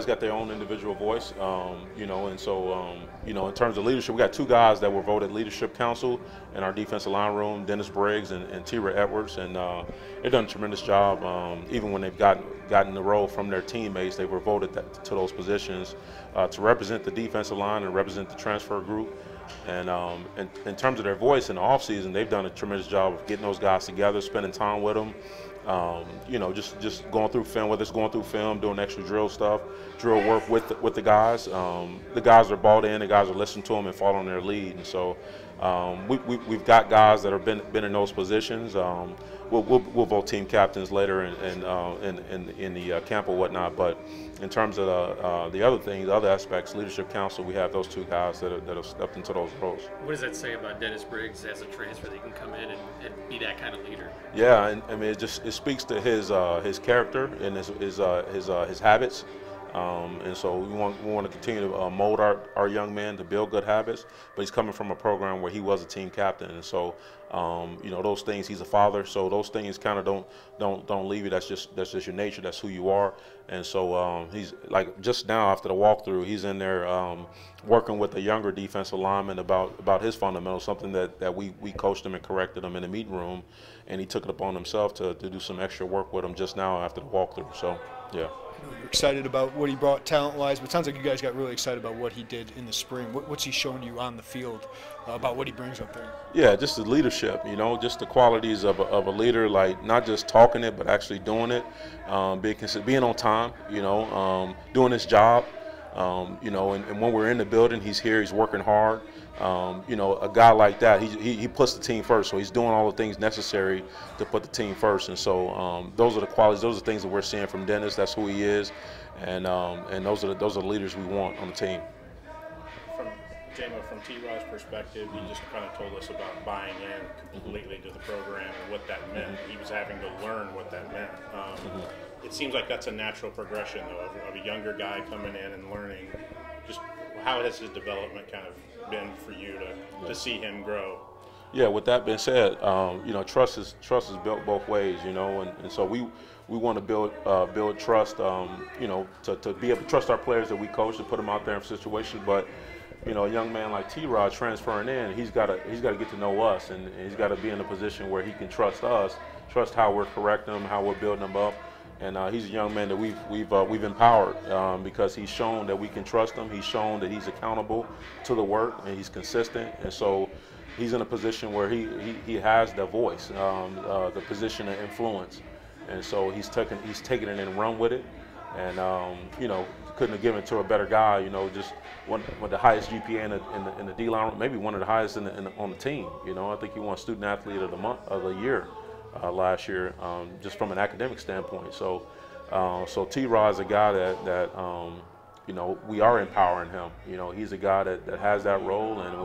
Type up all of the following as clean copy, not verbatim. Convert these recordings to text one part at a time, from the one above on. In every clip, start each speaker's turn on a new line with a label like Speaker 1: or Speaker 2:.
Speaker 1: Got their own individual voice, and so, in terms of leadership, we got two guys that were voted leadership council in our defensive line room, Dennis Briggs and Terrance Edwards, and they've done a tremendous job. Even when they've gotten the role from their teammates, they were voted to those positions to represent the defensive line and represent the transfer group. And in terms of their voice in the offseason, they've done a tremendous job of getting those guys together, spending time with them. Just going through film, whether it's going through film, doing extra drill stuff, drill work with the guys. The guys are bought in, the guys are listening to them and following their lead. And so we've got guys that have been in those positions. We'll vote team captains later in the camp or whatnot. But in terms of the other things, the other aspects, leadership council, we have those two guys that have stepped into those roles.
Speaker 2: What does that say about Dennis Briggs as a transfer that he can come in and be that kind of leader?
Speaker 1: Yeah, and I mean it speaks to his character and his habits. And so we want to continue to mold our young men to build good habits. But he's coming from a program where he was a team captain, and so those things. He's a father, so those things kind of don't leave you. That's just your nature. That's who you are. And so he's like just now after the walkthrough, he's in there working with a younger defensive lineman about his fundamentals, something that we coached him and corrected him in the meeting room, and he took it upon himself to do some extra work with him just now after the walkthrough. So yeah.
Speaker 3: You're excited about what he brought talent-wise, but it sounds like you guys got really excited about what he did in the spring. What's he shown you on the field about what he brings up there?
Speaker 1: Yeah, just the leadership, just the qualities of a leader, like not just talking it, but actually doing it, being on time, doing his job, and when we're in the building, he's here, he's working hard. A guy like that, he puts the team first, so he's doing all the things necessary to put the team first. And so those are the qualities, those are the things that we're seeing from Dennis. That's who he is, and those are the leaders we want on the team.
Speaker 4: From T-Rod's perspective, he just kind of told us about buying in completely to the program and what that meant. He was having to learn what that meant. It seems like that's a natural progression, though, of a younger guy coming in and learning. Just how has his development kind of been for you to see him grow?
Speaker 1: Yeah, with that being said, trust is built both ways, and so we want to build trust, to be able to trust our players that we coach and put them out there in situations. But a young man like T-Rod transferring in, he's got to get to know us, and he's got to be in a position where he can trust us, trust how we're correcting him, how we're building him up. And he's a young man that we've empowered because he's shown that we can trust him. He's shown that he's accountable to the work and he's consistent. And so he's in a position where he has the voice, the position of influence. And so he's taken it and run with it. And couldn't have given it to a better guy. Just one with the highest GPA in the D line, maybe one of the highest on the team. I think he won Student Athlete of the Year. Last year, just from an academic standpoint. So T-Rod is a guy that we are empowering him. He's a guy that has that role, and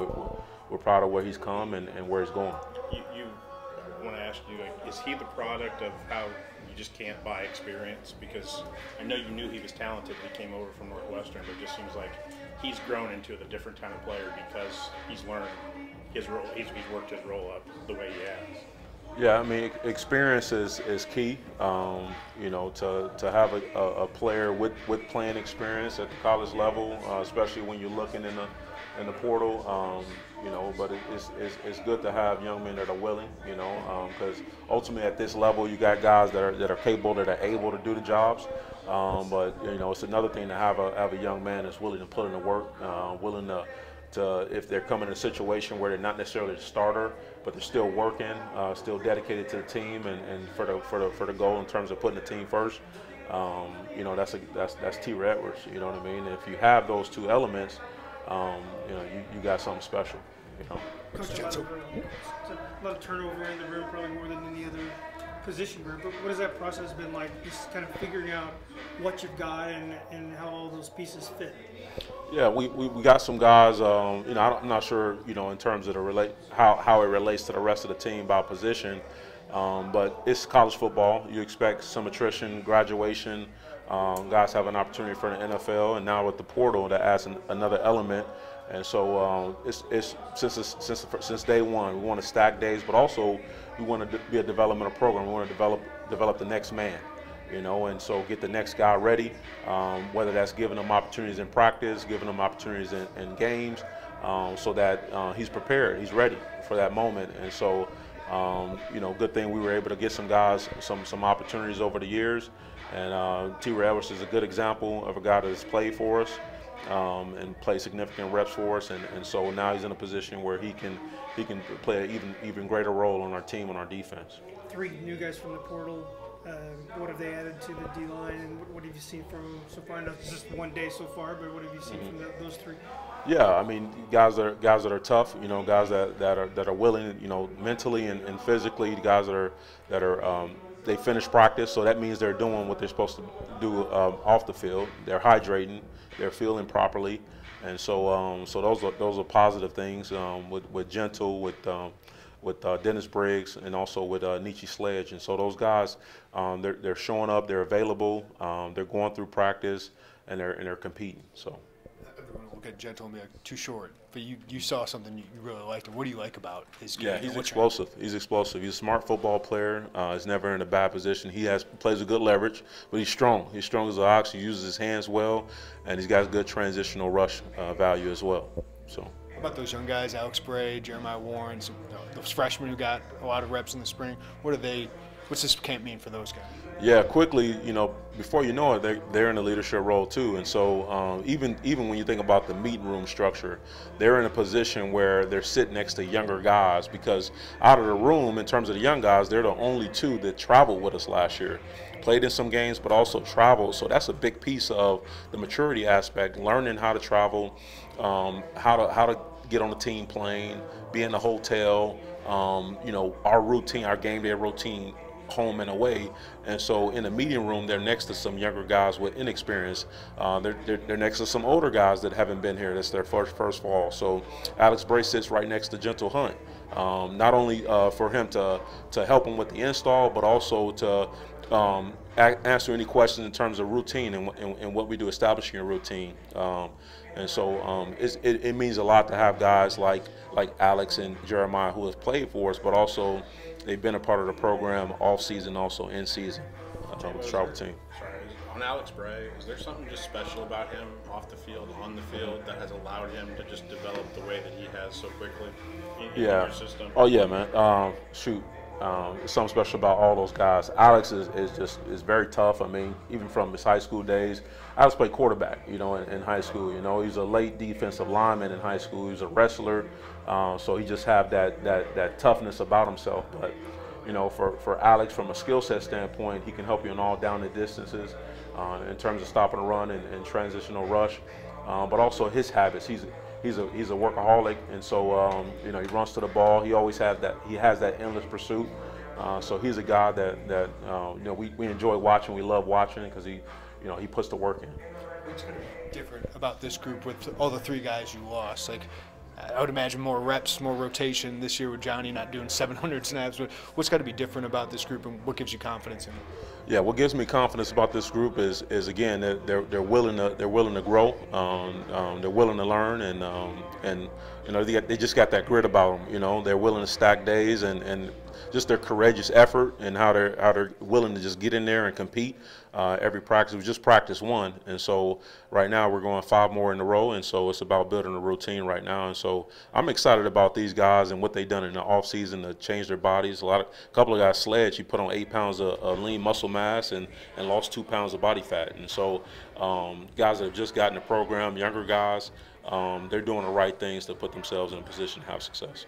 Speaker 1: we're proud of where he's come and where he's going.
Speaker 4: I want to ask you, is he the product of how you just can't buy experience? Because I know you knew he was talented when he came over from Northwestern, but it just seems like he's grown into a different kind of player because he's learned his role. He's worked his role up the way he has.
Speaker 1: Yeah, I mean, experience is key. To have a player with playing experience at the college level, especially when you're looking in the portal. But it's good to have young men that are willing. Because ultimately at this level, you got guys that are capable, that are able to do the jobs. But it's another thing to have a young man that's willing to put in the work, willing to if they're coming in a situation where they're not necessarily the starter, but they're still working, still dedicated to the team and for the goal in terms of putting the team first. That's Terrance Edwards. You know what I mean? If you have those two elements, you got something special.
Speaker 5: Coach, a lot of turnover in the room, probably more than any other position group. But what has that process been like? Just kind of figuring out what you've got and how all those pieces fit.
Speaker 1: Yeah, we got some guys. I'm not sure in terms of how it relates to the rest of the team by position, but it's college football. You expect some attrition, graduation. Guys have an opportunity for the NFL, and now with the portal, that adds another element. And so since day one, we want to stack days, but also we want to be a developmental program. We want to develop the next man. you know, and so get the next guy ready, whether that's giving them opportunities in practice, giving them opportunities in games, so that he's prepared, he's ready for that moment. And so, you know, good thing we were able to get some guys some opportunities over the years. And T. Edwards is a good example of a guy that has played for us and played significant reps for us. And so now he's in a position where he can play an even greater role on our team, on our defense.
Speaker 5: 3 new guys from the portal. What have they added to the D-line, and what have you seen from them so far? I know it's just 1 day so far, but what have you seen from those 3?
Speaker 1: Yeah, I mean, guys that are tough, you know, guys that are willing, you know, mentally and physically, guys that are they finish practice, so that means they're doing what they're supposed to do off the field. They're hydrating, they're feeling properly, and so those are positive things with Gentle, with Dennis Briggs, and also with Nietzsche Sledge. And so those guys, they're showing up, they're available, they're going through practice, and they're competing. So
Speaker 3: everyone will look at Gentle and be like, too short. But you saw something you really liked. What do you like about his game?
Speaker 1: Yeah, he's explosive. He's explosive. He's a smart football player. He's never in a bad position. He plays a good leverage, but he's strong. He's strong as an ox. He uses his hands well, and he's got good transitional rush value as well. So.
Speaker 3: How about those young guys, Alex Bray, Jeremiah Warren, those freshmen who got a lot of reps in the spring? What's this camp mean for those guys?
Speaker 1: Yeah, quickly, you know, before you know it, they're in a leadership role too. And so even when you think about the meeting room structure, they're in a position where they're sitting next to younger guys, because out of the room, in terms of the young guys, they're the only 2 that traveled with us last year. Played in some games, but also traveled. So that's a big piece of the maturity aspect, learning how to travel, how to get on the team plane, be in the hotel, you know, our routine, our game day routine, home and away. And so in the meeting room, they're next to some younger guys with inexperience. They're next to some older guys that haven't been here. That's their first fall. So Alex Bray sits right next to Gentle Hunt. Not only for him to help him with the install, but also to answer any questions in terms of routine and what we do establishing a routine. And so it means a lot to have guys like Alex and Jeremiah who have played for us, but also they've been a part of the program off season, also in season with the travel team.
Speaker 4: Sorry, on Alex Bray, is there something just special about him off the field, on the field, that has allowed him to just develop the way that he has so quickly in your system?
Speaker 1: Oh yeah, man. Shoot. There's something special about all those guys. Alex is very tough. I mean, even from his high school days, Alex played quarterback, you know, in high school. You know, he's a late defensive lineman in high school. He's a wrestler, so he just have that toughness about himself. But you know, for Alex, from a skill set standpoint, he can help you in all down the distances in terms of stopping the run and transitional rush, but also his habits. He's a workaholic, and so you know, he runs to the ball. He always has that. He has that endless pursuit. So he's a guy that you know, we enjoy watching. We love watching because he puts the work in.
Speaker 3: What's going to be different about this group with all the 3 guys you lost? Like, I would imagine more reps, more rotation this year with Johnny not doing 700 snaps. But what's got to be different about this group, and what gives you confidence in it? Yeah,
Speaker 1: what gives me confidence about this group is again, they're willing to grow, they're willing to learn, and you know, they just got that grit about them. You know, they're willing to stack days, and just their courageous effort and how they're willing to just get in there and compete every practice. We just practiced 1, and so right now we're going 5 more in a row, and so it's about building a routine right now. And so I'm excited about these guys and what they've done in the off season to change their bodies. A couple of guys, Sledge, he put on 8 pounds of lean muscle mass and lost 2 pounds of body fat. And so guys that have just gotten the program, younger guys, they're doing the right things to put themselves in a position to have success.